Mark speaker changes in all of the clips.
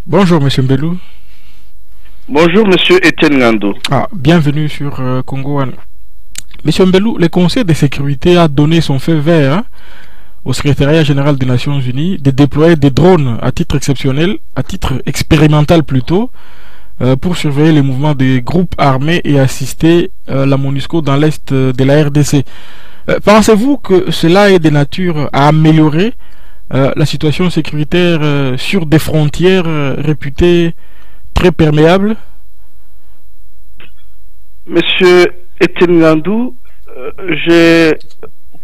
Speaker 1: Bonjour Monsieur Mbelou.
Speaker 2: Bonjour, monsieur Etienne Ngando.
Speaker 1: Bienvenue sur Congo One. Monsieur Mbelou, le Conseil de sécurité a donné son feu vert au secrétariat général des Nations Unies de déployer des drones à titre exceptionnel, à titre expérimental plutôt, pour surveiller les mouvements des groupes armés et assister la MONUSCO dans l'est de la RDC. Pensez-vous que cela est de nature à améliorer la situation sécuritaire sur des frontières réputées très perméables?
Speaker 2: Monsieur Etienne Ngandou, je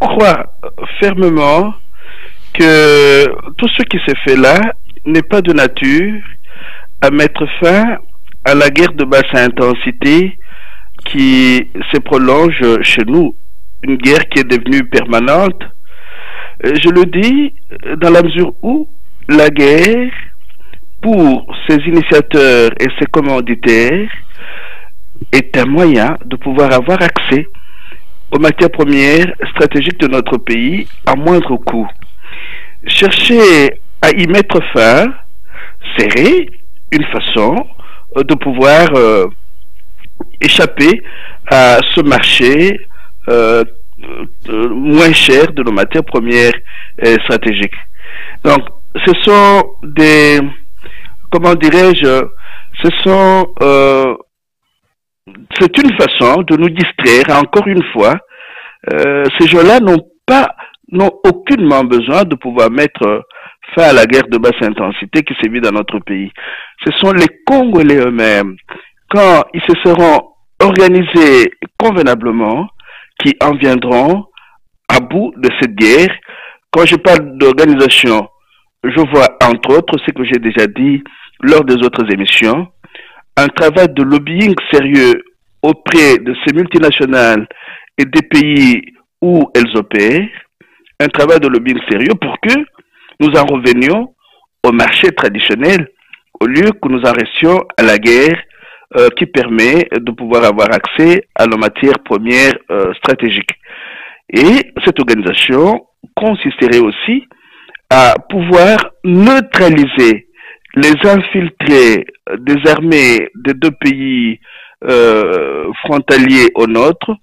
Speaker 2: crois fermement que tout ce qui s'est fait là n'est pas de nature à mettre fin à la guerre de basse intensité qui se prolonge chez nous. Une guerre qui est devenue permanente. Je le dis dans la mesure où la guerre, pour ses initiateurs et ses commanditaires, est un moyen de pouvoir avoir accès aux matières premières stratégiques de notre pays à moindre coût. Chercher à y mettre fin serait une façon de pouvoir échapper à ce marché moins cher de nos matières premières stratégiques. Donc, ce sont des, comment dirais-je, ce sont, c'est une façon de nous distraire. Encore une fois, ces gens-là n'ont aucunement besoin de pouvoir mettre fin à la guerre de basse intensité qui sévit dans notre pays. Ce sont les Congolais eux-mêmes, quand ils se seront organisés convenablement, qui en viendront à bout de cette guerre. Quand je parle d'organisation, je vois entre autres ce que j'ai déjà dit lors des autres émissions, un travail de lobbying sérieux auprès de ces multinationales et des pays où elles opèrent, un travail de lobbying sérieux pour que nous en revenions au marché traditionnel au lieu que nous en restions à la guerre qui permet de pouvoir avoir accès à nos matières premières stratégiques. Et cette organisation consisterait aussi à pouvoir neutraliser les infiltrés des armées des deux pays frontaliers au nôtre,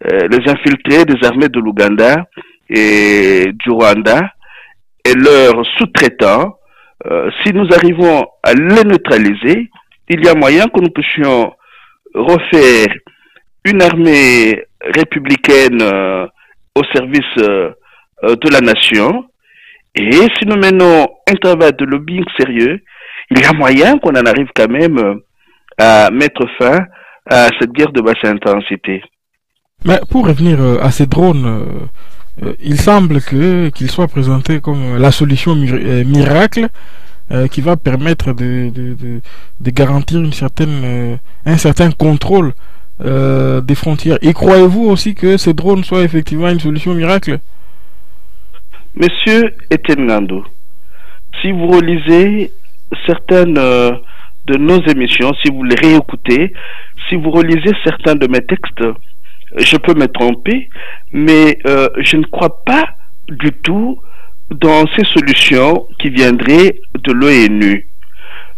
Speaker 2: les infiltrés des armées de l'Ouganda et du Rwanda et leurs sous-traitants. Si nous arrivons à les neutraliser, il y a moyen que nous puissions refaire une armée républicaine au service de la nation. Et si nous menons un travail de lobbying sérieux, il y a moyen qu'on en arrive quand même à mettre fin à cette guerre de basse intensité.
Speaker 1: Mais pour revenir à ces drones, il semble qu'ils soient présentés comme la solution miracle qui va permettre de garantir un certain contrôle des frontières. Et croyez-vous aussi que ces drones soient effectivement une solution miracle?
Speaker 2: Monsieur Etienne Ngando, si vous relisez certaines de nos émissions, si vous les réécoutez, si vous relisez certains de mes textes, je peux me tromper, mais je ne crois pas du tout dans ces solutions qui viendraient de l'ONU.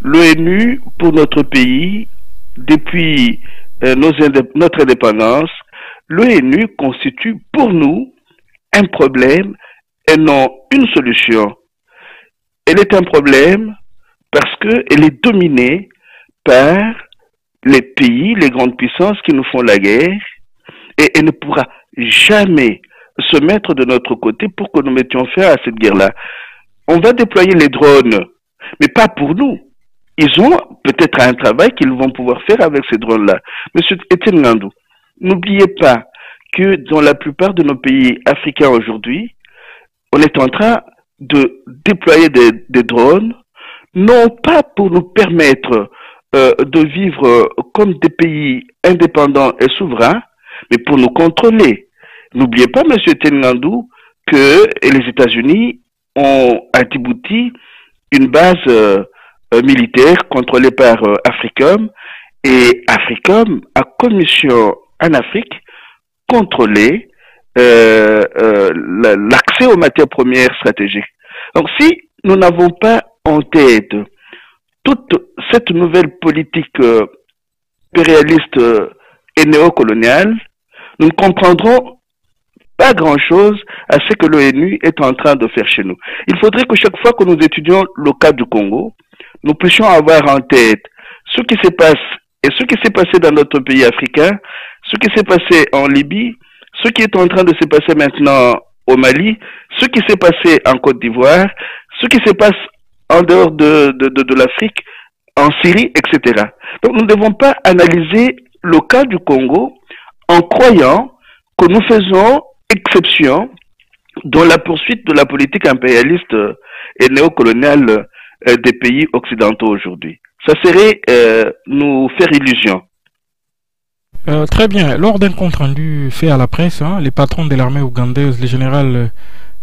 Speaker 2: L'ONU, pour notre pays, depuis notre indépendance, l'ONU constitue pour nous un problème et non une solution. Elle est un problème parce qu'elle est dominée par les pays, les grandes puissances qui nous font la guerre, et elle ne pourra jamais se mettre de notre côté pour que nous mettions fin à cette guerre-là. On va déployer les drones, mais pas pour nous. Ils ont peut-être un travail qu'ils vont pouvoir faire avec ces drones-là. Monsieur Etienne Ngandou, n'oubliez pas que dans la plupart de nos pays africains aujourd'hui, on est en train de déployer des drones, non pas pour nous permettre de vivre comme des pays indépendants et souverains, mais pour nous contrôler. N'oubliez pas, monsieur Etienne Ngandou, que les États-Unis ont à Djibouti une base militaire contrôlée par Africom, et Africom a commission en Afrique contrôler l'accès aux matières premières stratégiques. Donc si nous n'avons pas en tête toute cette nouvelle politique impérialiste et néocoloniale, nous ne comprendrons pas grand-chose à ce que l'ONU est en train de faire chez nous. Il faudrait que chaque fois que nous étudions le cas du Congo, nous puissions avoir en tête ce qui se passe et ce qui s'est passé dans notre pays africain, ce qui s'est passé en Libye, ce qui est en train de se passer maintenant au Mali, ce qui s'est passé en Côte d'Ivoire, ce qui se passe en dehors de l'Afrique, en Syrie, etc. Donc nous ne devons pas analyser le cas du Congo en croyant que nous faisons exception dans la poursuite de la politique impérialiste et néocoloniale des pays occidentaux aujourd'hui. Ça serait nous faire illusion.
Speaker 1: Très bien. Lors d'un compte rendu fait à la presse, les patrons de l'armée ougandaise, le général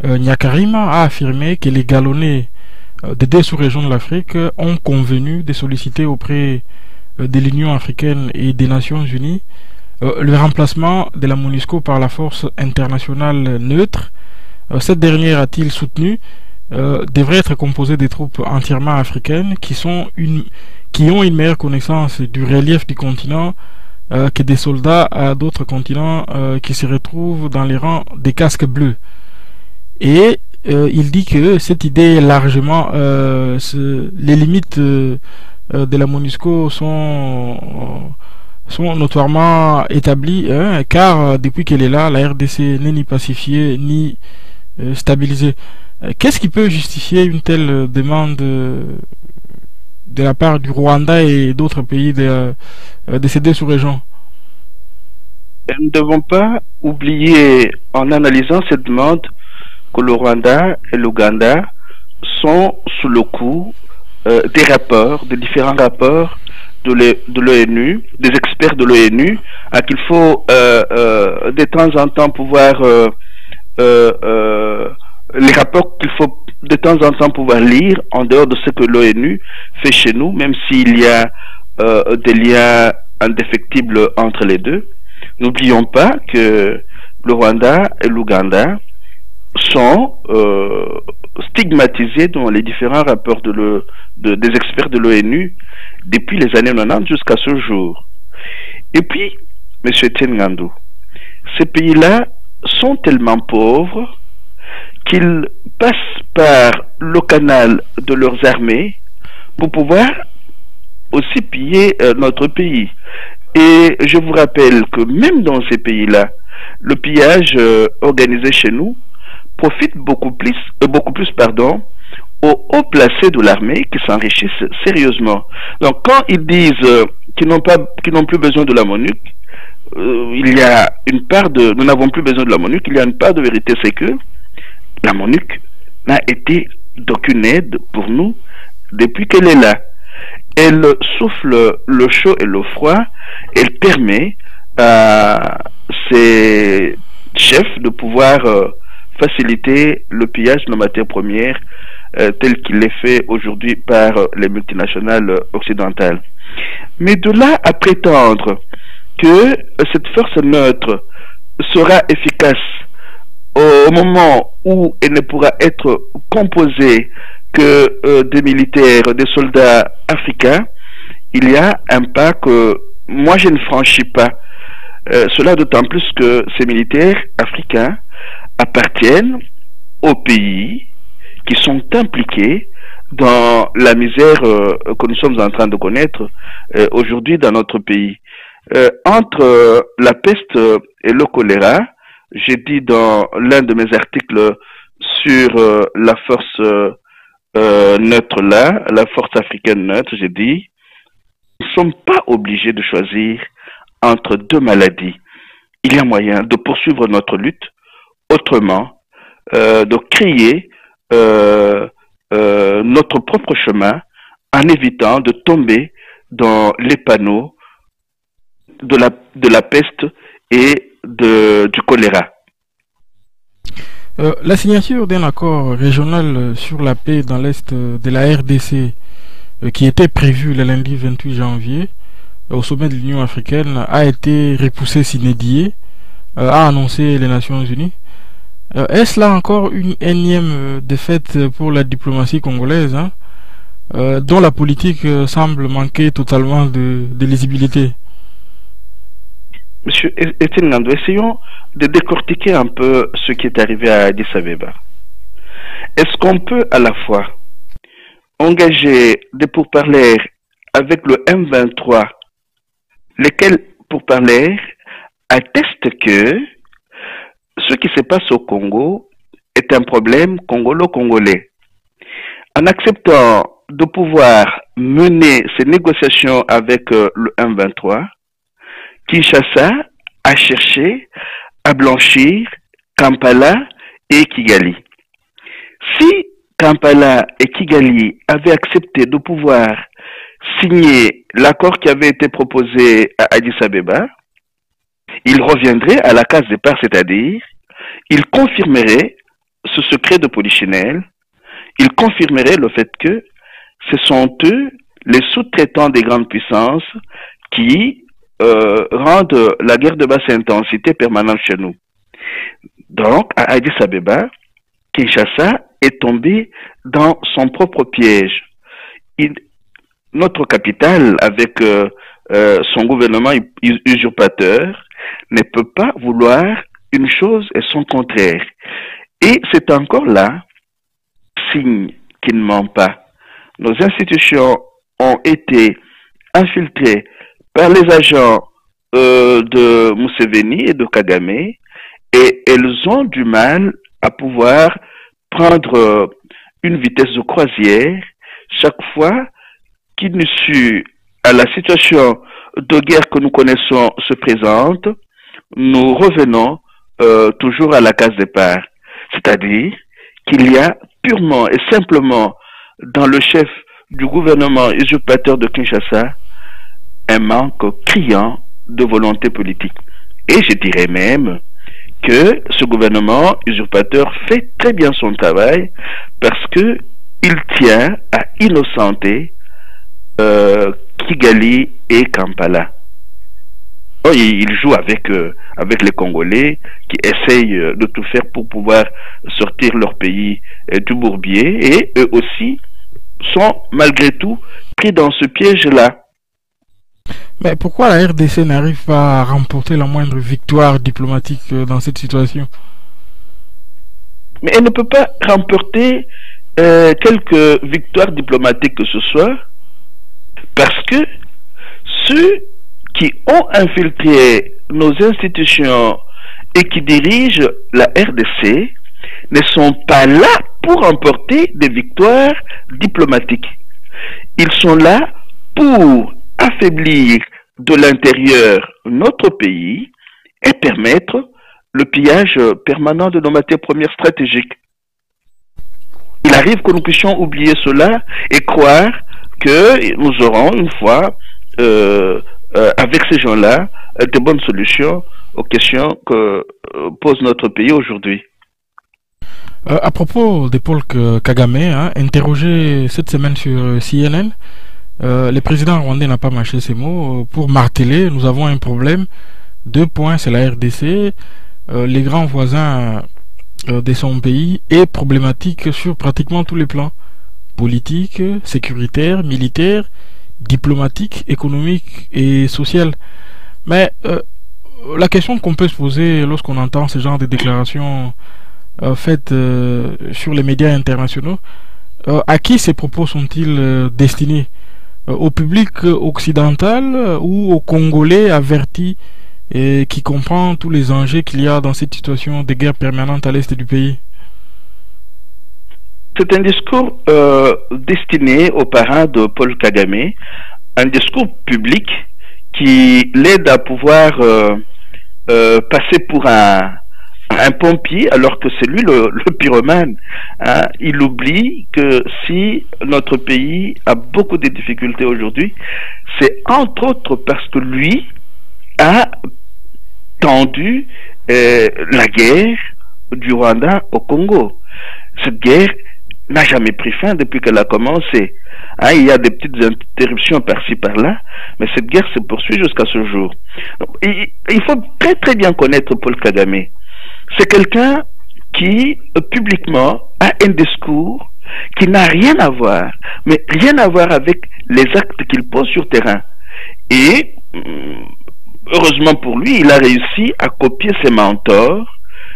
Speaker 1: Nyakarima, a affirmé que les galonnés des deux sous-régions de l'Afrique ont convenu de solliciter auprès de l'Union africaine et des Nations unies le remplacement de la MONUSCO par la force internationale neutre. Cette dernière, a-t-il soutenu, devrait être composée de troupes entièrement africaines qui ont une meilleure connaissance du relief du continent que des soldats à d'autres continents qui se retrouvent dans les rangs des casques bleus. Et il dit que cette idée est largement les limites de la MONUSCO sont notoirement établies, car depuis qu'elle est là, la RDC n'est ni pacifiée ni stabilisée. Qu'est-ce qui peut justifier une telle demande de la part du Rwanda et d'autres pays de ces deux sous-régions?
Speaker 2: Nous ne devons pas oublier, en analysant cette demande, que le Rwanda et l'Ouganda sont sous le coup des rapports, des différents rapports de l'ONU, des experts de l'ONU, à qu'il faut de temps en temps pouvoir les rapports qu'il faut de temps en temps pouvoir lire en dehors de ce que l'ONU fait chez nous, même s'il y a des liens indéfectibles entre les deux. N'oublions pas que le Rwanda et l'Ouganda sont stigmatisés dans les différents rapports des experts de l'ONU depuis les années 90 jusqu'à ce jour. Et puis, M. Tengandou, ces pays-là sont tellement pauvres qu'ils passent par le canal de leurs armées pour pouvoir aussi piller notre pays. Et je vous rappelle que même dans ces pays-là, le pillage organisé chez nous profite beaucoup plus aux hauts placés de l'armée qui s'enrichissent sérieusement. Donc quand ils disent qu'ils n'ont plus besoin de la MONUC, il y a une part de nous n'avons plus besoin de la MONUC, il y a une part de vérité, c'est que la MONUC n'a été d'aucune aide pour nous depuis qu'elle est là. Elle souffle le chaud et le froid, elle permet à ses chefs de pouvoir faciliter le pillage de nos matières premières tel qu'il est fait aujourd'hui par les multinationales occidentales. Mais de là à prétendre que cette force neutre sera efficace au moment où elle ne pourra être composée que des militaires, des soldats africains, il y a un pas que moi je ne franchis pas. Cela d'autant plus que ces militaires africains appartiennent aux pays qui sont impliqués dans la misère que nous sommes en train de connaître aujourd'hui dans notre pays. Entre la peste et le choléra, j'ai dit dans l'un de mes articles sur la force neutre là, la force africaine neutre, j'ai dit, nous ne sommes pas obligés de choisir entre deux maladies. Il y a moyen de poursuivre notre lutte autrement, de créer notre propre chemin en évitant de tomber dans les panneaux de la peste et du choléra.
Speaker 1: La signature d'un accord régional sur la paix dans l'est de la RDC qui était prévue le lundi 28 janvier au sommet de l'Union africaine a été repoussée sine die, a annoncé les Nations Unies. Est-ce là encore une énième défaite pour la diplomatie congolaise, dont la politique semble manquer totalement de lisibilité.
Speaker 2: Monsieur Etienne Ngando, essayons de décortiquer un peu ce qui est arrivé à Addis Abeba. Est-ce qu'on peut à la fois engager des pourparlers avec le M23, lesquels pourparlers attestent que ce qui se passe au Congo est un problème congolo-congolais? En acceptant de pouvoir mener ces négociations avec le M23, Kinshasa a cherché à blanchir Kampala et Kigali. Si Kampala et Kigali avaient accepté de pouvoir signer l'accord qui avait été proposé à Addis Abeba, ils reviendraient à la case départ, c'est-à-dire ils confirmeraient ce secret de Polichinelle, ils confirmeraient le fait que ce sont eux, les sous-traitants des grandes puissances, qui rendent la guerre de basse intensité permanente chez nous. Donc, à Addis Abeba, Kinshasa est tombé dans son propre piège. Notre capitale, avec son gouvernement usurpateur, ne peut pas vouloir une chose et son contraire. Et c'est encore là, signe qui ne ment pas. Nos institutions ont été infiltrées par les agents de Museveni et de Kagame, et elles ont du mal à pouvoir prendre une vitesse de croisière chaque fois qu'une issue à la situation de guerre que nous connaissons se présente. Nous revenons toujours à la case départ, c'est-à-dire qu'il y a purement et simplement dans le chef du gouvernement usurpateur de Kinshasa un manque criant de volonté politique. Et je dirais même que ce gouvernement usurpateur fait très bien son travail parce que il tient à innocenter Kigali et Kampala. Il joue avec les Congolais qui essayent de tout faire pour pouvoir sortir leur pays du bourbier, et eux aussi sont malgré tout pris dans ce piège-là.
Speaker 1: Mais pourquoi la RDC n'arrive pas à remporter la moindre victoire diplomatique dans cette situation?
Speaker 2: Mais elle ne peut pas remporter quelques victoires diplomatiques que ce soit, parce que ceux qui ont infiltré nos institutions et qui dirigent la RDC ne sont pas là pour remporter des victoires diplomatiques. Ils sont là pour affaiblir de l'intérieur notre pays et permettre le pillage permanent de nos matières premières stratégiques. Il arrive que nous puissions oublier cela et croire que nous aurons une fois, avec ces gens-là, de bonnes solutions aux questions que pose notre pays aujourd'hui.
Speaker 1: À propos de Paul Kagame, interrogé cette semaine sur CNN, le président rwandais n'a pas mâché ses mots pour marteler: nous avons un problème. 2 points, c'est la RDC. Les grands voisins de son pays est problématique sur pratiquement tous les plans: politique, sécuritaire, militaire, diplomatique, économique et social. Mais la question qu'on peut se poser lorsqu'on entend ce genre de déclarations faites sur les médias internationaux, à qui ces propos sont-ils destinés? Au public occidental ou aux Congolais avertis et qui comprend tous les enjeux qu'il y a dans cette situation de guerre permanente à l'est du pays?
Speaker 2: C'est un discours destiné aux parents de Paul Kagame, un discours public qui l'aide à pouvoir passer pour un pompier alors que c'est lui le pyromane. Il oublie que si notre pays a beaucoup de difficultés aujourd'hui, c'est entre autres parce que lui a tendu la guerre du Rwanda au Congo. Cette guerre n'a jamais pris fin depuis qu'elle a commencé. Il y a des petites interruptions par-ci par-là, mais cette guerre se poursuit jusqu'à ce jour. Donc, il faut très très bien connaître Paul Kagame. C'est quelqu'un qui publiquement a un discours qui n'a rien à voir, mais rien à voir avec les actes qu'il pose sur terrain. Et heureusement pour lui, il a réussi à copier ses mentors,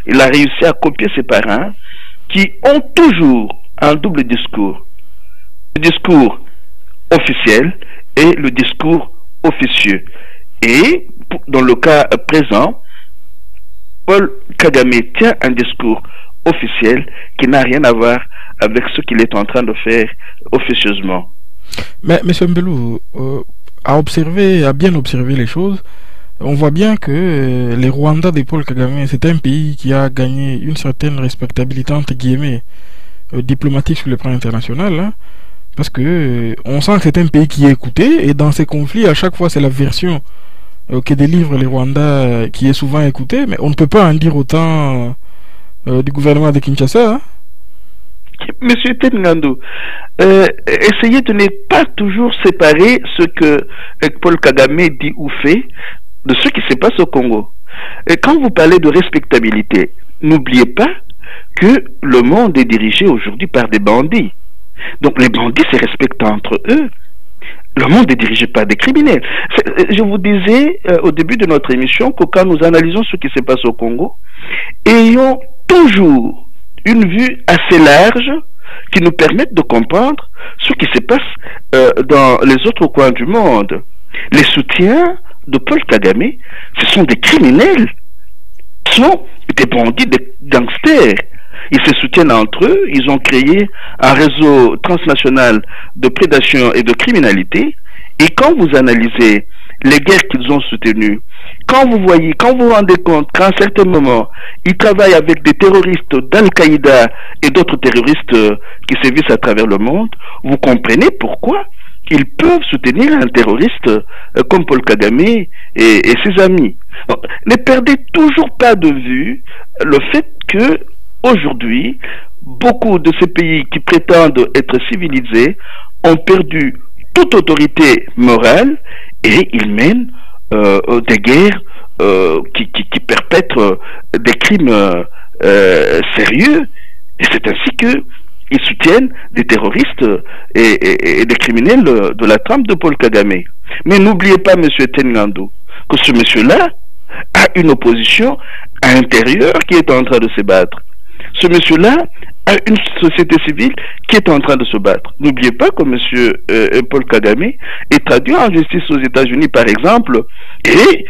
Speaker 2: il a réussi à copier ses parents, qui ont toujours un double discours. Le discours officiel et le discours officieux. Et dans le cas présent, Paul Kagame tient un discours officiel qui n'a rien à voir avec ce qu'il est en train de faire officieusement.
Speaker 1: Mais M. Mbelou, à bien observer les choses, on voit bien que les Rwandais de Paul Kagame, c'est un pays qui a gagné une certaine respectabilité entre guillemets diplomatique sur le plan international, hein, parce que on sent que c'est un pays qui est écouté, et dans ces conflits, à chaque fois, c'est la version que délivrent les Rwandais qui est souvent écoutée, mais on ne peut pas en dire autant du gouvernement de Kinshasa. Hein.
Speaker 2: Monsieur Tengandu, essayez de ne pas toujours séparer ce que Paul Kagame dit ou fait de ce qui se passe au Congo. Et quand vous parlez de respectabilité, n'oubliez pas que le monde est dirigé aujourd'hui par des bandits. Donc les bandits se respectent entre eux. Le monde est dirigé par des criminels. Je vous disais au début de notre émission que quand nous analysons ce qui se passe au Congo, ayons toujours une vue assez large qui nous permette de comprendre ce qui se passe dans les autres coins du monde. Les soutiens de Paul Kagame, ce sont des criminels, ce sont des bandits, des gangsters. Ils se soutiennent entre eux, ils ont créé un réseau transnational de prédation et de criminalité. Et quand vous analysez les guerres qu'ils ont soutenues, quand vous vous rendez compte qu'à un certain moment, ils travaillent avec des terroristes d'Al-Qaïda et d'autres terroristes qui sévissent à travers le monde, vous comprenez pourquoi ils peuvent soutenir un terroriste comme Paul Kagame et ses amis. Donc, ne perdez toujours pas de vue le fait que aujourd'hui, beaucoup de ces pays qui prétendent être civilisés ont perdu toute autorité morale et ils mènent des guerres qui perpètrent des crimes sérieux. Et c'est ainsi que ils soutiennent des terroristes et des criminels de la trame de Paul Kagame. Mais n'oubliez pas, M. Tengandu, que ce monsieur-là a une opposition à l'intérieur qui est en train de se battre. Ce monsieur-là a une société civile qui est en train de se battre. N'oubliez pas que M. Paul Kagame est traduit en justice aux États-Unis, par exemple, et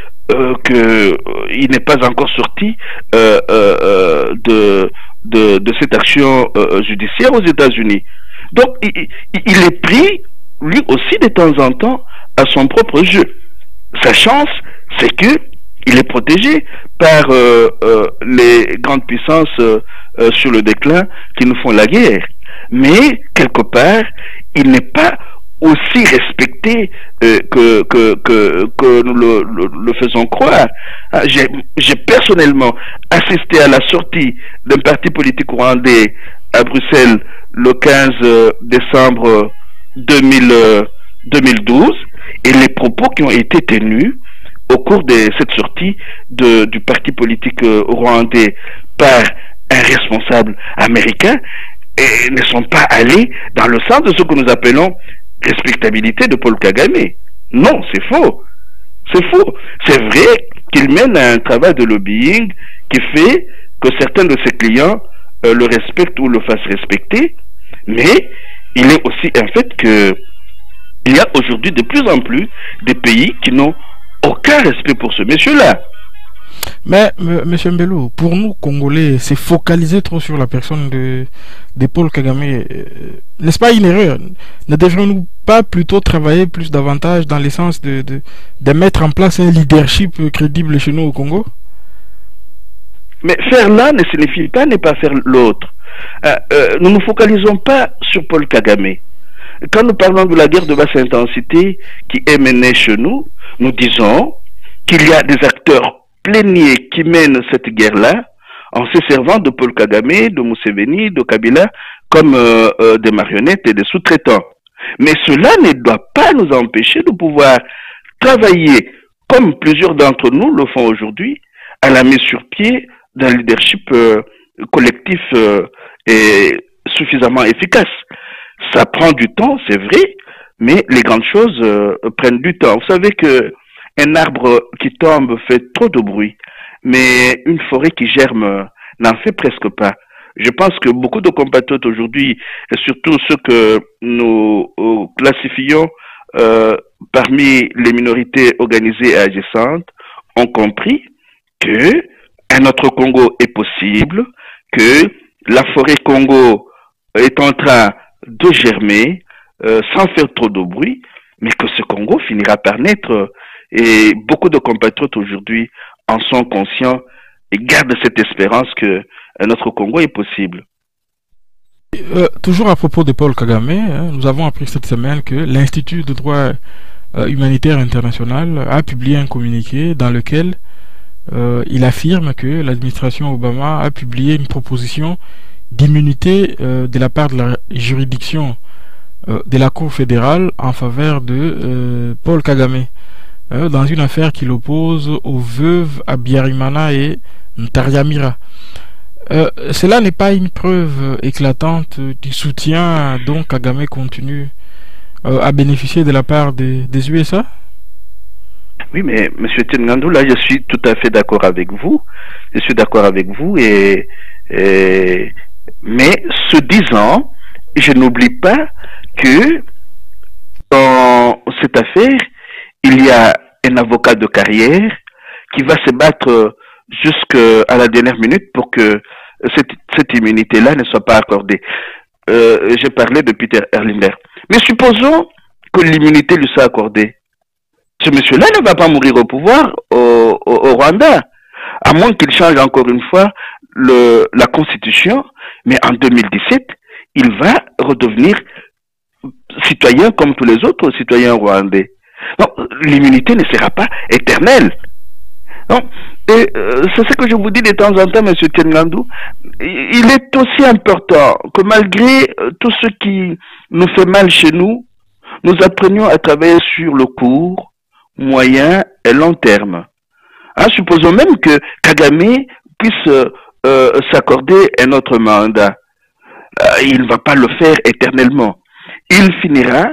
Speaker 2: qu'il n'est pas encore sorti de cette action judiciaire aux États-Unis. Donc, il est pris, lui aussi, de temps en temps, à son propre jeu. Sa chance, c'est que il est protégé par les grandes puissances sur le déclin qui nous font la guerre. Mais, quelque part, il n'est pas aussi respecté que nous le faisons croire. J'ai personnellement assisté à la sortie d'un parti politique rwandais à Bruxelles le 15 décembre 2012 et les propos qui ont été tenus au cours de cette sortie du parti politique rwandais par un responsable américain et ne sont pas allés dans le sens de ce que nous appelons respectabilité de Paul Kagame. Non, c'est faux. C'est faux. C'est vrai qu'il mène un travail de lobbying qui fait que certains de ses clients le respectent ou le fassent respecter, mais il est aussi un fait que il y a aujourd'hui de plus en plus des pays qui n'ont aucun respect pour ce monsieur-là.
Speaker 1: Mais, M. Mbelou, pour nous, Congolais, c'est focaliser trop sur la personne de Paul Kagame. N'est-ce pas une erreur? Ne devrions-nous pas plutôt travailler plus davantage dans le sens de mettre en place un leadership crédible chez nous au Congo?
Speaker 2: Mais faire l'un ne signifie pas ne pas faire l'autre. Nous ne nous focalisons pas sur Paul Kagame. Quand nous parlons de la guerre de basse intensité qui est menée chez nous, nous disons qu'il y a des acteurs pléniers qui mènent cette guerre-là en se servant de Paul Kagame, de Museveni, de Kabila comme des marionnettes et des sous-traitants. Mais cela ne doit pas nous empêcher de pouvoir travailler, comme plusieurs d'entre nous le font aujourd'hui, à la mise sur pied d'un leadership collectif et suffisamment efficace. Ça prend du temps, c'est vrai, mais les grandes choses prennent du temps. Vous savez que un arbre qui tombe fait trop de bruit, mais une forêt qui germe n'en fait presque pas. Je pense que beaucoup de compatriotes aujourd'hui, et surtout ceux que nous classifions parmi les minorités organisées et agissantes, ont compris que un autre Congo est possible, que la forêt Congo est en train de germer sans faire trop de bruit, mais que ce Congo finira par naître. Et beaucoup de compatriotes aujourd'hui en sont conscients et gardent cette espérance que notre Congo est possible.
Speaker 1: Toujours à propos de Paul Kagame, hein, nous avons appris cette semaine que l'Institut de droit humanitaire international a publié un communiqué dans lequel il affirme que l'administration Obama a publié une proposition d'immunité de la part de la juridiction de la Cour fédérale en faveur de Paul Kagame dans une affaire qui l'oppose aux veuves Abiyarimana et Ntariamira. Cela n'est pas une preuve éclatante du soutien dont Kagame continue à bénéficier de la part des USA?
Speaker 2: Oui, mais M. Tengandou, là, je suis tout à fait d'accord avec vous. Je suis d'accord avec vous mais ce disant, je n'oublie pas que dans cette affaire, il y a un avocat de carrière qui va se battre jusqu'à la dernière minute pour que cette immunité-là ne soit pas accordée. J'ai parlé de Peter Erlinger. Mais supposons que l'immunité lui soit accordée. Ce monsieur-là ne va pas mourir au pouvoir au Rwanda, à moins qu'il change encore une fois la constitution, mais en 2017, il va redevenir citoyen comme tous les autres citoyens rwandais. Donc, l'immunité ne sera pas éternelle. Non. Et c'est ce que je vous dis de temps en temps, M. Tengandou. Il est aussi important que malgré tout ce qui nous fait mal chez nous, nous apprenions à travailler sur le court, moyen et long terme. Hein, supposons même que Kagame puisse s'accorder un autre mandat. Il ne va pas le faire éternellement. Il finira,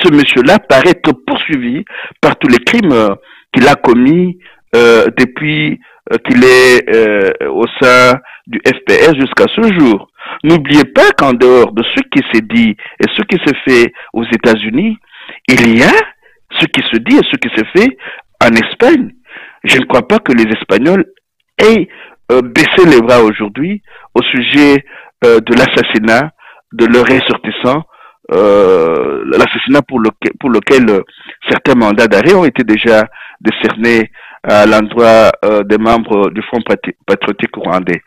Speaker 2: ce monsieur-là, par être poursuivi par tous les crimes qu'il a commis depuis qu'il est au sein du FPS jusqu'à ce jour. N'oubliez pas qu'en dehors de ce qui s'est dit et ce qui s'est fait aux États-Unis, il y a ce qui se dit et ce qui s'est fait en Espagne. Je ne crois pas que les Espagnols aient baissé les bras aujourd'hui au sujet de l'assassinat de leurs ressortissants, l'assassinat pour lequel certains mandats d'arrêt ont été déjà décernés à l'endroit des membres du Front patriotique rwandais.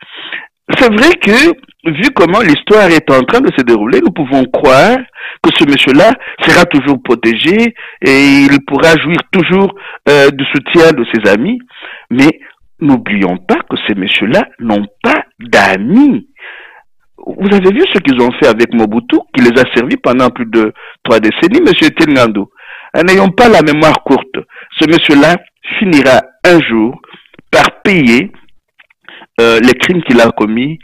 Speaker 2: C'est vrai que, vu comment l'histoire est en train de se dérouler, nous pouvons croire que ce monsieur-là sera toujours protégé et il pourra jouir toujours du soutien de ses amis. Mais n'oublions pas que ces messieurs-là n'ont pas d'amis. Vous avez vu ce qu'ils ont fait avec Mobutu, qui les a servis pendant plus de 3 décennies, M. Tengandou. N'ayons pas la mémoire courte. Ce monsieur-là finira un jour par payer les crimes qu'il a commis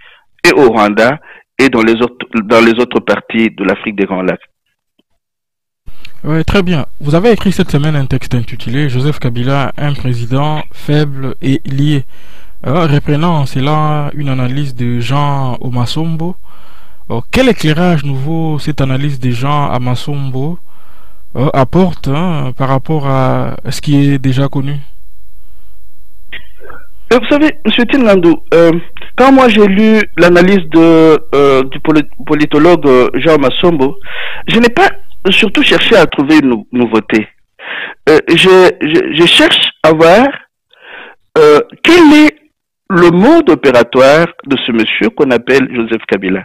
Speaker 2: et au Rwanda et dans les autres parties de l'Afrique des Grands Lacs.
Speaker 1: Oui, très bien. Vous avez écrit cette semaine un texte intitulé Joseph Kabila, un président faible et lié. Reprenant en cela une analyse de Jean Omasombo. Quel éclairage nouveau cette analyse de Jean Omasombo apporte par rapport à ce qui est déjà connu?
Speaker 2: Vous savez, M. Tengandou, quand moi j'ai lu l'analyse du politologue Jean Omasombo, je n'ai pas surtout cherché à trouver une nouveauté. Je cherche à voir quel est le mode opératoire de ce monsieur qu'on appelle Joseph Kabila.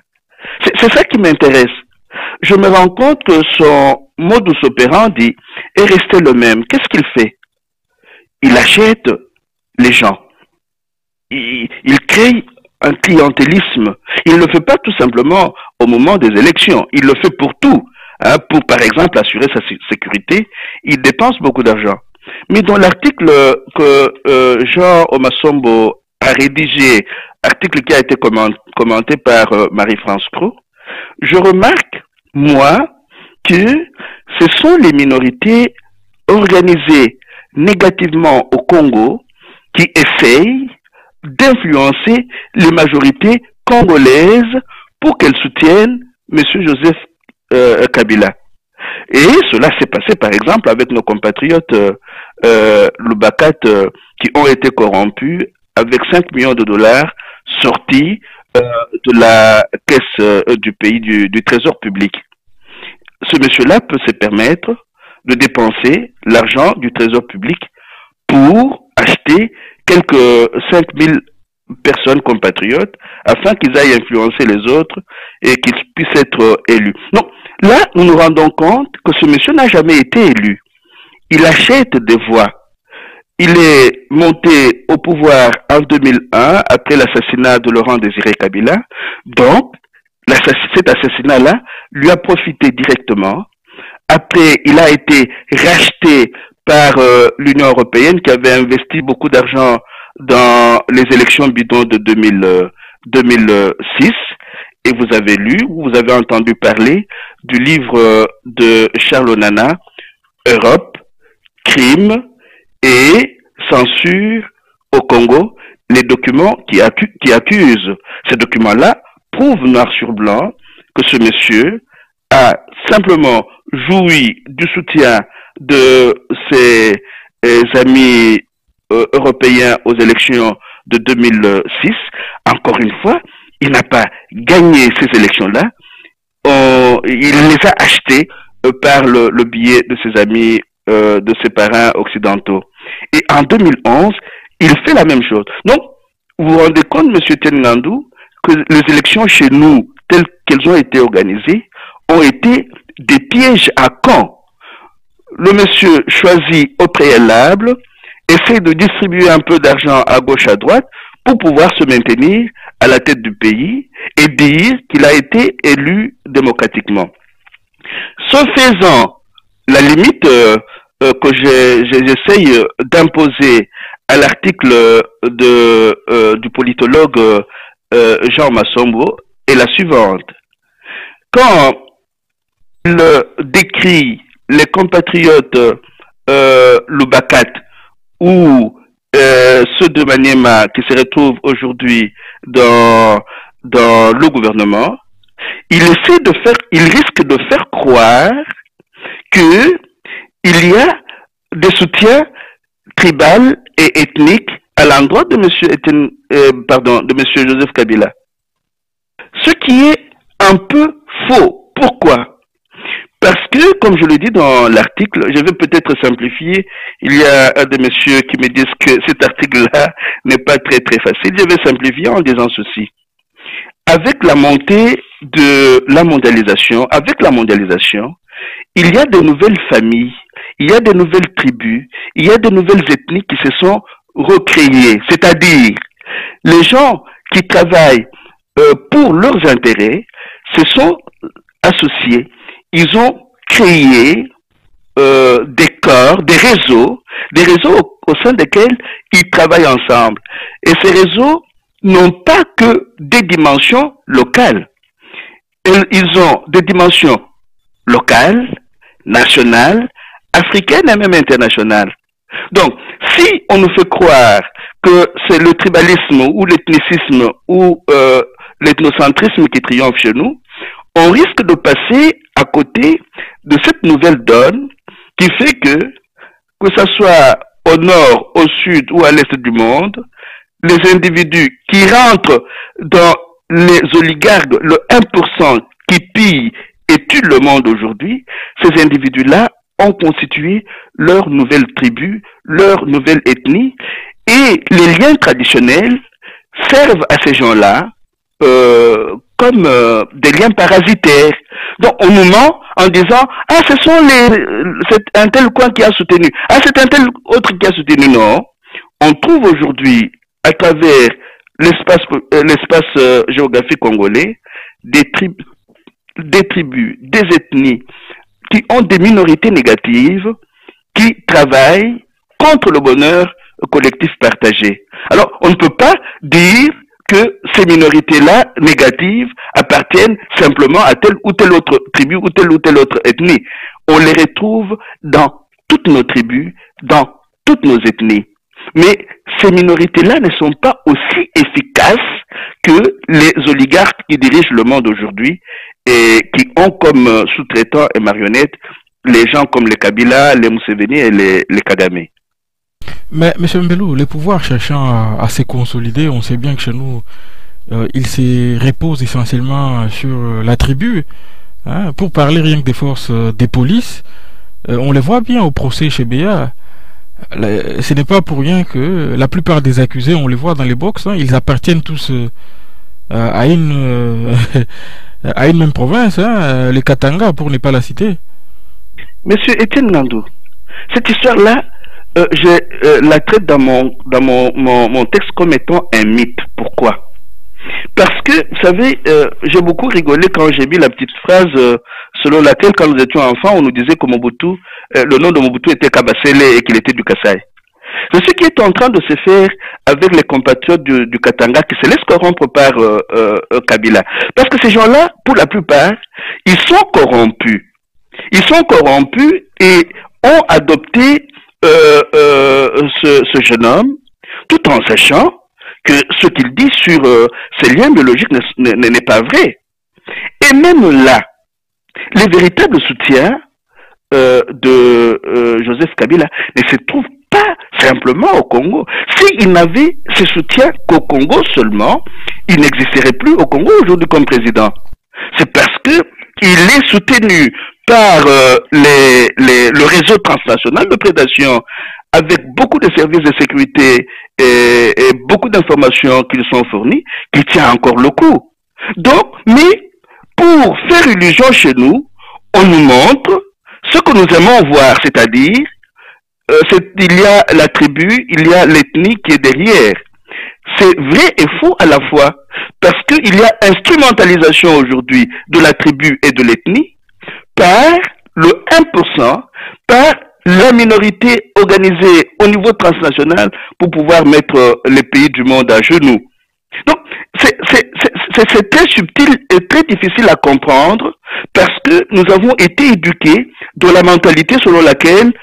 Speaker 2: C'est ça qui m'intéresse. Je me rends compte que son modus operandi est resté le même. Qu'est-ce qu'il fait? Il achète les gens. Il crée un clientélisme. Il ne le fait pas tout simplement au moment des élections. Il le fait pour tout. Hein, pour, par exemple, assurer sa sécurité. Il dépense beaucoup d'argent. Mais dans l'article que Jean Omasombo a rédigé, article qui a été commenté par Marie-France Cros, je remarque, moi, que ce sont les minorités organisées négativement au Congo qui essayent d'influencer les majorités congolaises pour qu'elles soutiennent M. Joseph Kabila. Et cela s'est passé par exemple avec nos compatriotes Lubakat qui ont été corrompus avec 5 millions de dollars sortis de la caisse du pays, du trésor public. Ce monsieur-là peut se permettre de dépenser l'argent du trésor public pour acheter quelques 5000 personnes compatriotes afin qu'ils aillent influencer les autres et qu'ils puissent être élus. Donc là, nous nous rendons compte que ce monsieur n'a jamais été élu. Il achète des voix. Il est monté au pouvoir en 2001 après l'assassinat de Laurent Désiré Kabila. Donc, cet assassinat-là lui a profité directement. Après, il a été racheté par l'Union européenne qui avait investi beaucoup d'argent dans les élections bidons de 2006. Et vous avez lu, vous avez entendu parler du livre de Charles Onana, Europe, crime et censure au Congo, les documents qui accusent. Ces documents-là prouvent noir sur blanc que ce monsieur a simplement joui du soutien de ses amis européens aux élections de 2006. Encore une fois, il n'a pas gagné ces élections-là. Il les a achetées par le biais de ses amis, de ses parrains occidentaux. Et en 2011, il fait la même chose. Donc, vous vous rendez compte, M. Tengandu, que les élections chez nous, telles qu'elles ont été organisées, ont été des pièges à camp. Le monsieur choisi au préalable essaie de distribuer un peu d'argent à gauche, à droite, pour pouvoir se maintenir à la tête du pays et dire qu'il a été élu démocratiquement. Ce faisant, la limite que j'essaye d'imposer à l'article du politologue Jean Massombo est la suivante. Quand il décrit les compatriotes Lubakat ou ceux de Maniema qui se retrouvent aujourd'hui dans le gouvernement, il risque de faire croire que il y a des soutiens tribaux et ethniques à l'endroit de monsieur Joseph Kabila. Ce qui est un peu faux. Pourquoi? Parce que, comme je le dis dans l'article, je vais peut-être simplifier. Il y a un de messieurs qui me disent que cet article-là n'est pas très très facile. Je vais simplifier en disant ceci. Avec la montée de la mondialisation, il y a de nouvelles familles, il y a de nouvelles tribus, il y a de nouvelles ethnies qui se sont recréées. C'est-à-dire, les gens qui travaillent pour leurs intérêts se sont associés. Ils ont créé des corps, des réseaux au sein desquels ils travaillent ensemble. Et ces réseaux n'ont pas que des dimensions locales. Ils ont des dimensions locales, nationales, africaines et même internationales. Donc, si on nous fait croire que c'est le tribalisme ou l'ethnicisme ou l'ethnocentrisme qui triomphe chez nous, on risque de passer à côté de cette nouvelle donne qui fait que ce soit au nord, au sud ou à l'est du monde, les individus qui rentrent dans les oligarques, le 1% qui pille et tue le monde aujourd'hui, ces individus-là ont constitué leur nouvelle tribu, leur nouvelle ethnie, et les liens traditionnels servent à ces gens-là comme des liens parasitaires. Donc on nous ment en disant « Ah, c'est un tel coin qui a soutenu. Ah, c'est un tel autre qui a soutenu. » Non. On trouve aujourd'hui, à travers l'espace géographique congolais, des tribus, des ethnies qui ont des minorités négatives qui travaillent contre le bonheur collectif partagé. Alors, on ne peut pas dire que ces minorités-là, négatives, appartiennent simplement à telle ou telle autre tribu ou telle autre ethnie. On les retrouve dans toutes nos tribus, dans toutes nos ethnies. Mais ces minorités-là ne sont pas aussi efficaces que les oligarques qui dirigent le monde aujourd'hui et qui ont comme sous-traitants et marionnettes les gens comme les Kabila, les Museveni et les Kagame.
Speaker 1: Mais, M. Mbelou, les pouvoirs cherchant à se consolider, on sait bien que chez nous, ils se reposent essentiellement sur la tribu. Hein, pour parler rien que des forces des polices, on les voit bien au procès chez Béa. Ce n'est pas pour rien que la plupart des accusés, on les voit dans les box, hein, ils appartiennent tous à une même province, hein, les Katanga pour ne pas la citer.
Speaker 2: Monsieur Étienne Nandou, cette histoire-là, je la traite dans mon texte comme étant un mythe. Pourquoi? Parce que, vous savez, j'ai beaucoup rigolé quand j'ai vu la petite phrase selon laquelle, quand nous étions enfants, on nous disait que Mobutu, le nom de Mobutu était Kabasele et qu'il était du Kasaï. C'est ce qui est en train de se faire avec les compatriotes du Katanga qui se laissent corrompre par Kabila. Parce que ces gens-là, pour la plupart, ils sont corrompus. Ils sont corrompus et ont adopté ce jeune homme tout en sachant que ce qu'il dit sur ses liens biologiques n'est pas vrai. Et même là, les véritables soutiens de Joseph Kabila ne se trouvent pas simplement au Congo. S'il n'avait ce soutien qu'au Congo seulement, il n'existerait plus au Congo aujourd'hui comme président. C'est parce que il est soutenu par le réseau transnational de prédation avec beaucoup de services de sécurité et beaucoup d'informations qui lui sont fournies, qui tient encore le coup. Donc, mais pour faire illusion chez nous, on nous montre ce que nous aimons voir, c'est-à-dire il y a la tribu, il y a l'ethnie qui est derrière. C'est vrai et faux à la fois, parce qu'il y a instrumentalisation aujourd'hui de la tribu et de l'ethnie par le 1%, par la minorité organisée au niveau transnational pour pouvoir mettre les pays du monde à genoux. Donc, c'est très subtil et très difficile à comprendre parce que nous avons été éduqués dans la mentalité selon laquelle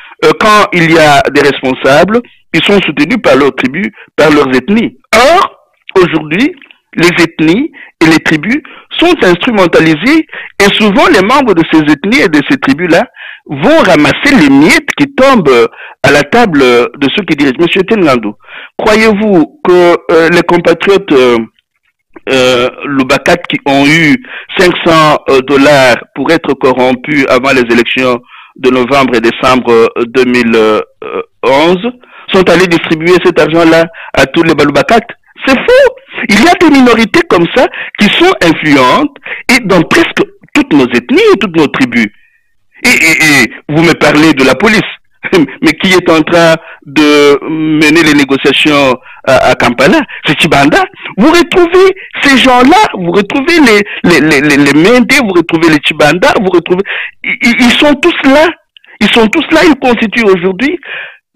Speaker 2: quand il y a des responsables, ils sont soutenus par leurs tribus, par leurs ethnies. Or, aujourd'hui, les ethnies et les tribus sont instrumentalisées et souvent les membres de ces ethnies et de ces tribus-là vont ramasser les miettes qui tombent à la table de ceux qui dirigent. Monsieur Tenlandou, croyez-vous que les compatriotes Lubakat qui ont eu $500 pour être corrompus avant les élections de novembre et décembre 2011 sont allés distribuer cet argent-là à tous les Balubakat? C'est faux. Il y a des minorités comme ça qui sont influentes et dans presque toutes nos ethnies et toutes nos tribus. Et vous me parlez de la police, mais qui est en train de mener les négociations à Kampala? C'est Chibanda. Vous retrouvez ces gens-là, vous retrouvez les Mende, vous retrouvez les Chibanda, vous retrouvez... Ils sont tous là. Ils sont tous là, ils constituent aujourd'hui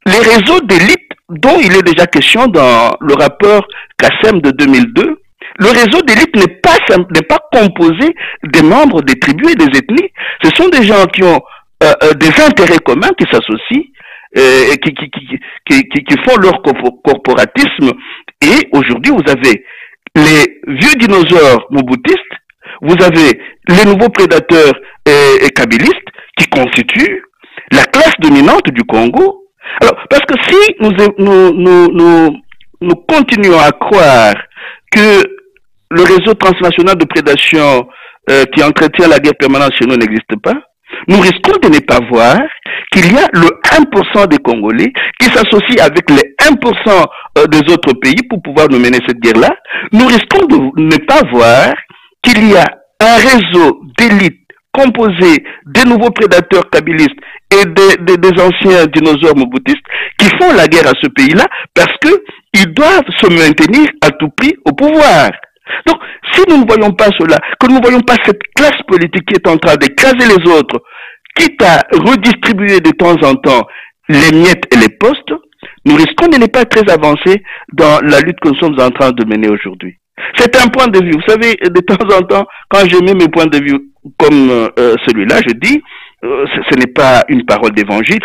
Speaker 2: les réseaux d'élite dont il est déjà question dans le rapport Kassem de 2002. Le réseau d'élite n'est pas composé des membres des tribus et des ethnies. Ce sont des gens qui ont des intérêts communs, qui s'associent, qui font leur corporatisme. Et aujourd'hui, vous avez les vieux dinosaures mobutistes, vous avez les nouveaux prédateurs et kabylistes qui constituent la classe dominante du Congo. Alors, parce que si nous continuons à croire que le réseau transnational de prédation qui entretient la guerre permanente chez nous n'existe pas, nous risquons de ne pas voir qu'il y a le 1% des Congolais qui s'associent avec les 1% des autres pays pour pouvoir nous mener cette guerre-là. Nous risquons de ne pas voir qu'il y a un réseau d'élite composé des nouveaux prédateurs kabylistes et des anciens dinosaures mobutistes qui font la guerre à ce pays-là parce qu'ils doivent se maintenir à tout prix au pouvoir. Donc, si nous ne voyons pas cela, que nous ne voyons pas cette classe politique qui est en train d'écraser les autres, quitte à redistribuer de temps en temps les miettes et les postes, nous risquons de ne pas être très avancés dans la lutte que nous sommes en train de mener aujourd'hui. C'est un point de vue. Vous savez, de temps en temps, quand je mets mes points de vue comme celui-là, je dis, ce n'est pas une parole d'évangile.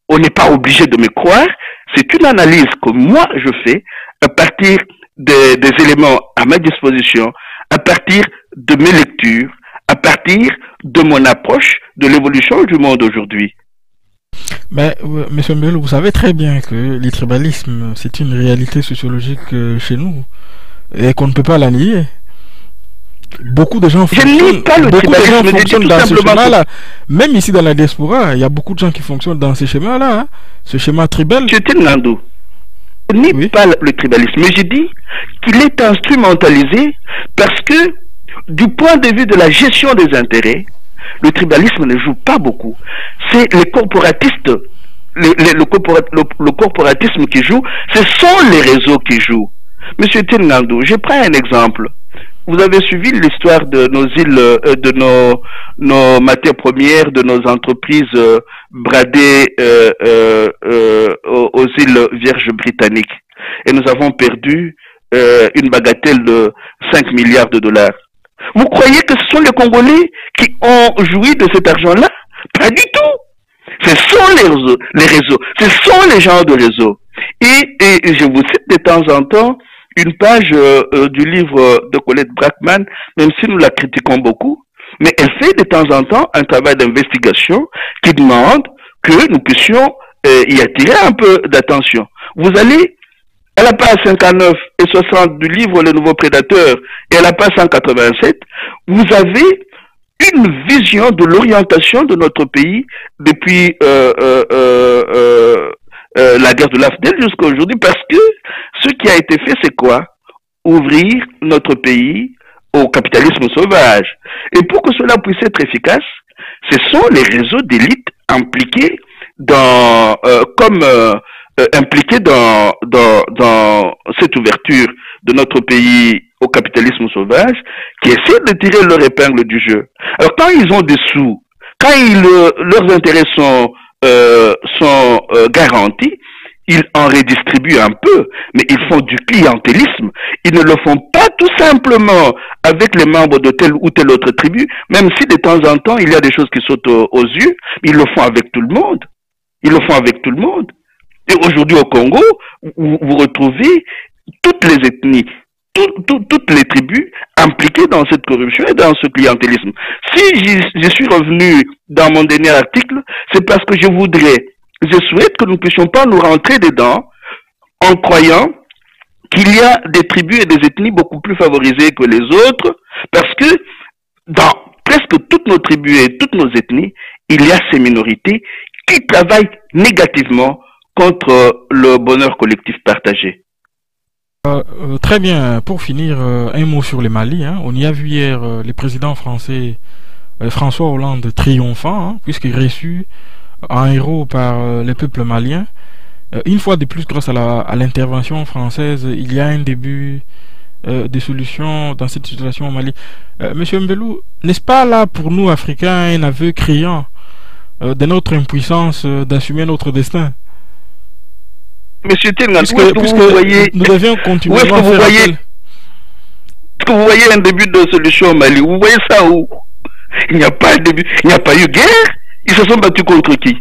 Speaker 2: On n'est pas obligé de me croire. C'est une analyse que moi je fais à partir des éléments à ma disposition, à partir de mes lectures, à partir de mon approche de l'évolution du monde aujourd'hui.
Speaker 1: Mais, monsieur Mbelou, vous savez très bien que le tribalisme, c'est une réalité sociologique chez nous et qu'on ne peut pas la nier. Beaucoup de gens fonctionnent dans ce schéma-là. Même ici dans la diaspora, il y a beaucoup de gens qui fonctionnent dans ce schéma-là, hein, ce schéma tribal.
Speaker 2: Je nie pas le tribalisme, mais je dis qu'il est instrumentalisé parce que du point de vue de la gestion des intérêts, le tribalisme ne joue pas beaucoup. C'est les corporatistes, le corporatisme qui joue, ce sont les réseaux qui jouent. Monsieur Tinandou, je prends un exemple. Vous avez suivi l'histoire de nos îles, de nos matières premières, de nos entreprises bradées aux îles Vierges britanniques. Et nous avons perdu une bagatelle de 5 milliards de dollars. Vous croyez que ce sont les Congolais qui ont joui de cet argent-là? Pas du tout. Ce sont les réseaux. Ce sont les gens de réseau. Et je vous cite de temps en temps une page du livre de Colette Brackman, même si nous la critiquons beaucoup, mais elle fait de temps en temps un travail d'investigation qui demande que nous puissions y attirer un peu d'attention. Vous allez à la page 59 et 60 du livre Le Nouveau Prédateur et à la page 187, vous avez une vision de l'orientation de notre pays depuis la guerre de l'AFDEL jusqu'à aujourd'hui, parce que ce qui a été fait, c'est quoi? Ouvrir notre pays au capitalisme sauvage. Et pour que cela puisse être efficace, ce sont les réseaux d'élite impliqués impliqués dans cette ouverture de notre pays au capitalisme sauvage, qui essaient de tirer leur épingle du jeu. Alors quand ils ont des sous, quand leurs intérêts sont garantis, ils en redistribuent un peu, mais ils font du clientélisme. Ils ne le font pas tout simplement avec les membres de telle ou telle autre tribu, même si de temps en temps il y a des choses qui sautent aux yeux, ils le font avec tout le monde. Ils le font avec tout le monde. Et aujourd'hui au Congo, vous retrouvez toutes les ethnies, toutes les tribus impliquées dans cette corruption et dans ce clientélisme. Si je suis revenu dans mon dernier article, c'est parce que je souhaite que nous ne puissions pas nous rentrer dedans en croyant qu'il y a des tribus et des ethnies beaucoup plus favorisées que les autres, parce que dans presque toutes nos tribus et toutes nos ethnies, il y a ces minorités qui travaillent négativement contre le bonheur collectif partagé.
Speaker 1: Très bien. Pour finir, un mot sur le Mali. Hein. On y a vu hier le président français François Hollande triomphant, hein, puisqu'il est reçu en héros par le peuple malien. Une fois de plus, grâce à l'intervention française, il y a un début de solution dans cette situation au Mali. Monsieur Mbelou, n'est-ce pas là pour nous Africains un aveu criant de notre impuissance d'assumer notre destin?
Speaker 2: Monsieur Tingan,
Speaker 1: nous devions continuer à faire
Speaker 2: est-ce que vous voyez un début de solution au Mali? Vous voyez ça où il n'y a pas de début, il n'y a pas eu guerre. Ils se sont battus contre qui?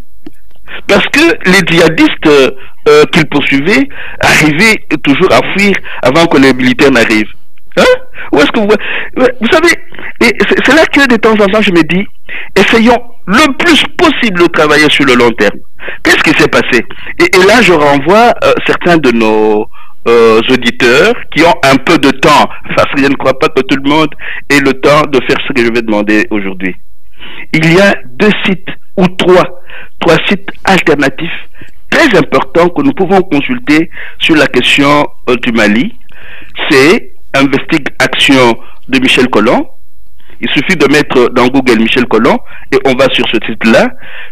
Speaker 2: Parce que les djihadistes qu'ils poursuivaient arrivaient toujours à fuir avant que les militaires n'arrivent. Hein? Où est-ce que vous savez, c'est là que de temps en temps je me dis, essayons le plus possible de travailler sur le long terme. Qu'est-ce qui s'est passé? Et là je renvoie certains de nos auditeurs qui ont un peu de temps, parce que je ne crois pas que tout le monde ait le temps de faire ce que je vais demander aujourd'hui. Il y a 2 sites ou 3 sites alternatifs très importants que nous pouvons consulter sur la question du Mali. C'est Investigue Action de Michel Collomb. Il suffit de mettre dans Google Michel Collomb et on va sur ce site-là.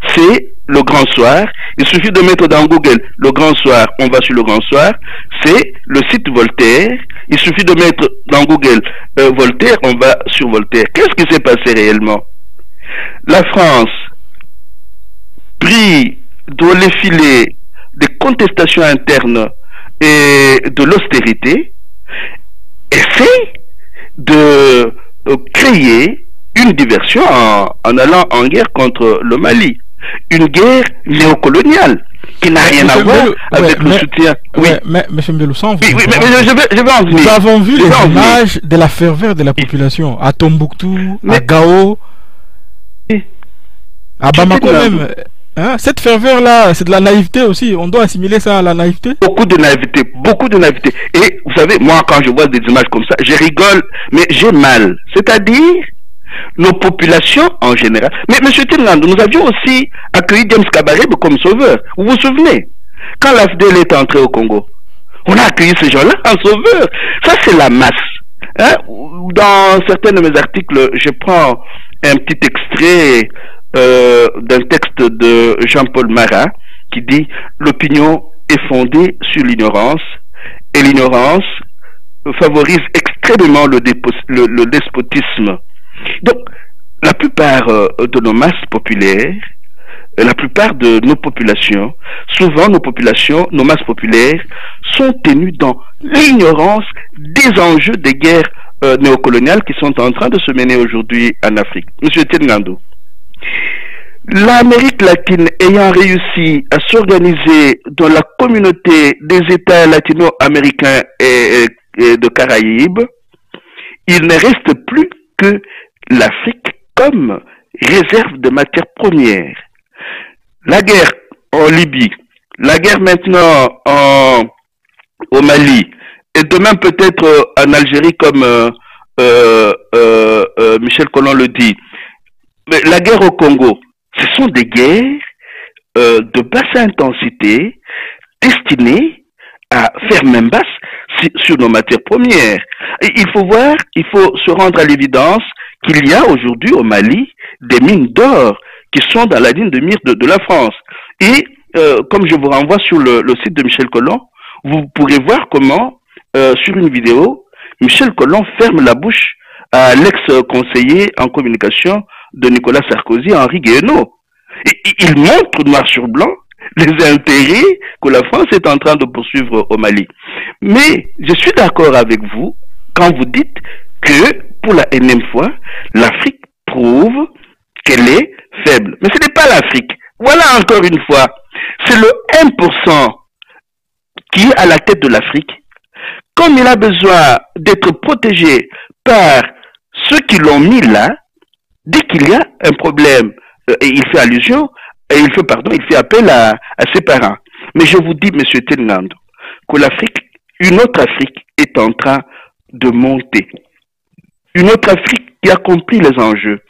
Speaker 2: C'est Le Grand Soir. Il suffit de mettre dans Google Le Grand Soir, on va sur Le Grand Soir. C'est le site Voltaire. Il suffit de mettre dans Google Voltaire, on va sur Voltaire. Qu'est-ce qui s'est passé réellement? La France, pris dans les filets des contestations internes et de l'austérité, essaie de créer une diversion en allant en guerre contre le Mali. Une guerre néocoloniale qui n'a rien à voir avec le soutien.
Speaker 1: Oui, mais M. Mbelou,
Speaker 2: oui, mais je vais en venir.
Speaker 1: Nous avons vu les images de la ferveur de la population à Tombouctou, à Gao, à Bamako même. Hein? Cette ferveur-là, c'est de la naïveté aussi. On doit assimiler ça à la naïveté.
Speaker 2: Beaucoup de naïveté, beaucoup de naïveté. Et vous savez, moi, quand je vois des images comme ça, je rigole, mais j'ai mal. C'est-à-dire, nos populations en général. Mais M. Tinlandou, nous avions aussi accueilli James Kabarebe comme sauveur. Vous vous souvenez? Quand l'AFDL est entré au Congo, on a accueilli ces gens-là en sauveur. Ça, c'est la masse. Hein? Dans certains de mes articles, je prends un petit extrait d'un texte de Jean-Paul Marat qui dit « L'opinion est fondée sur l'ignorance et l'ignorance favorise extrêmement le despotisme. » Donc, la plupart de nos masses populaires, la plupart de nos populations, souvent nos masses populaires, sont tenues dans l'ignorance des enjeux des guerres néocoloniales qui sont en train de se mener aujourd'hui en Afrique. Monsieur Tinlandou, l'Amérique latine ayant réussi à s'organiser dans la communauté des États latino-américains et de Caraïbes, il ne reste plus que l'Afrique comme réserve de matières premières. La guerre en Libye, la guerre maintenant au Mali, et demain peut-être en Algérie comme Michel Collomb le dit, mais la guerre au Congo, ce sont des guerres de basse intensité destinées à faire main basse sur nos matières premières. Et il faut se rendre à l'évidence qu'il y a aujourd'hui au Mali des mines d'or qui sont dans la ligne de mire de la France. Et comme je vous renvoie sur le site de Michel Collomb, vous pourrez voir comment, sur une vidéo, Michel Collomb ferme la bouche à l'ex-conseiller en communication de Nicolas Sarkozy, Henri Guéhenno. Et il montre noir sur blanc les intérêts que la France est en train de poursuivre au Mali. Mais je suis d'accord avec vous quand vous dites que, pour la énième fois, l'Afrique prouve qu'elle est faible. Mais ce n'est pas l'Afrique. Voilà encore une fois. C'est le 1% qui est à la tête de l'Afrique. Comme il a besoin d'être protégé par ceux qui l'ont mis là, dès qu'il y a un problème, et il fait allusion, il fait appel à ses parents. Mais je vous dis, M. Tinlandou, que l'Afrique, une autre Afrique est en train de monter. Une autre Afrique qui a compris les enjeux.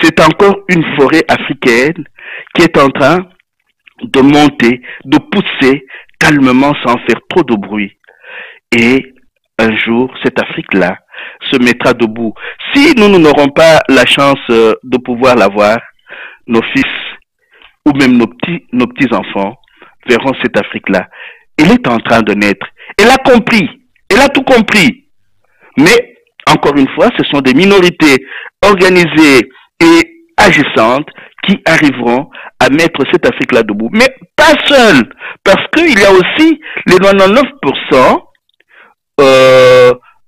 Speaker 2: C'est encore une forêt africaine qui est en train de monter, de pousser calmement sans faire trop de bruit. Et un jour, cette Afrique-là se mettra debout. Si nous n'aurons pas la chance de pouvoir la voir, nos fils ou même nos petits-enfants verront cette Afrique-là. Elle est en train de naître. Elle a compris. Elle a tout compris. Mais, encore une fois, ce sont des minorités organisées et agissantes qui arriveront à mettre cette Afrique-là debout. Mais pas seul, parce qu'il y a aussi les 99%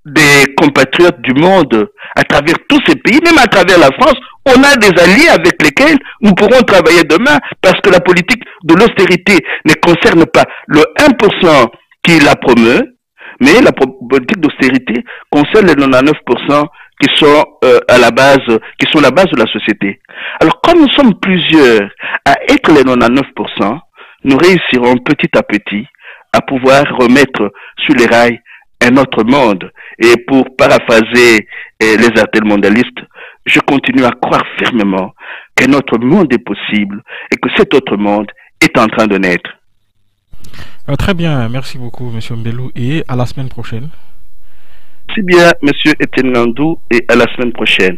Speaker 2: des compatriotes du monde à travers tous ces pays, même à travers la France. On a des alliés avec lesquels nous pourrons travailler demain, parce que la politique de l'austérité ne concerne pas le 1% qui la promeut, mais la politique d'austérité concerne les 99% qui sont à la base, qui sont la base de la société. Alors, comme nous sommes plusieurs à être les 99%, nous réussirons petit à petit à pouvoir remettre sur les rails un autre monde. Et pour paraphraser les altermondialistes, je continue à croire fermement qu'un autre monde est possible et que cet autre monde est en train de naître.
Speaker 1: Très bien, merci beaucoup, M. Mbelou, et à la semaine prochaine.
Speaker 2: C'est bien, M. Tinlandou, et à la semaine prochaine.